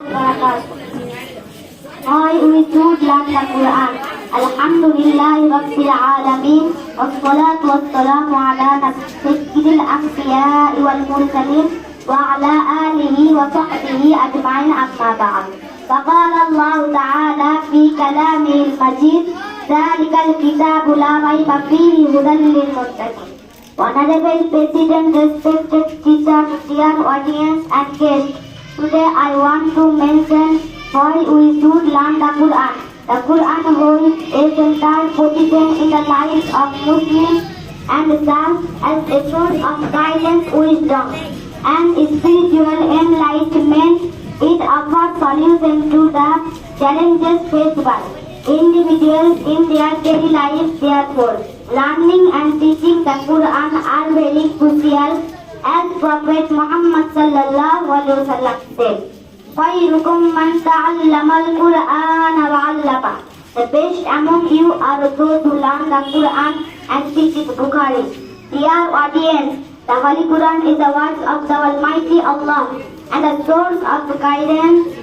Why we should learn the Quran. Alhamdulillahi Rabbil Alameen. Wassalatu wassalamu ala sayyidil anbiya'i wal mursalin wa ala alihi wa sahbihi ajma'in amma ba'd. فقال الله تعالى في كلامه المجيد ذلك الكتاب لا ريب فيه هدى للمتقين. Honorable President, respected teachers, dear audience and guests, today I want to mention why we should learn the Quran. The Quran holds a central position in the lives of Muslims and serves as a source of guidance, wisdom, and spiritual enlightenment. It offers solutions to the challenges faced by individuals in their daily lives. Therefore, learning and teaching the Quran are very crucial, as Prophet Muhammad sallallahu alaihi wasallam said, "Khairukum man ta'allama al-Qur'ana wa 'allama." The best among you are those who learn the Quran and teach it. Bukhari. Dear audience, the Holy Quran is the words of the Almighty Allah and a source of guidance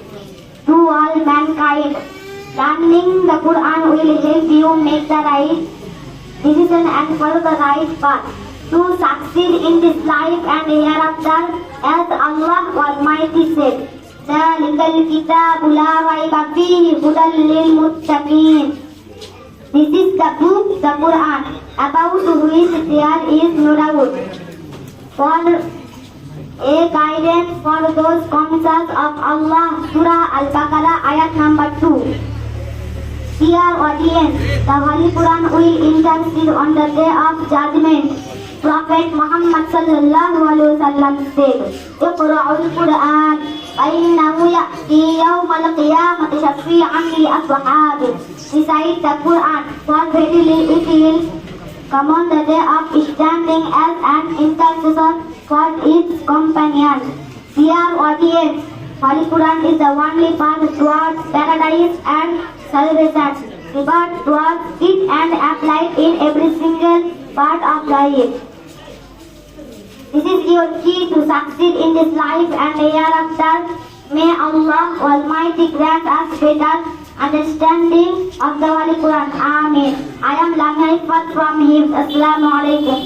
to all mankind. Learning the Quran will help you make the right decision and follow the right path to succeed in this life and hereafter, as Allah Almighty said, ذَلِكَ الْكِتَابُ لَا رَيْبَ فِيهِ هُدًى لِلْمُتَّقِينَ. This is the book, the Quran, about which there is no doubt, for a guidance for those conscious of Allah. Surah Al-Baqarah, ayat number 2. Dear audience, the Holy Quran will intercede on the day of judgment. Prophet Muhammad sallallahu alaihi wasallam said, "Iqra'ul Quran, فإنه يأتي يوم القيامة شفيعا لأصحابه." Recite the Quran, for verily it will come on the day of standing as an intercessor for its companions. Dear audience, Holy Quran is the only path towards paradise and salvation. Regard towards it and apply it in every single part of life. This is your key to succeed in this life and hereafter. May Allah Almighty grant us better understanding of the Holy Quran. Amen. I am Lamia Ifat from him. Assalamu alaikum.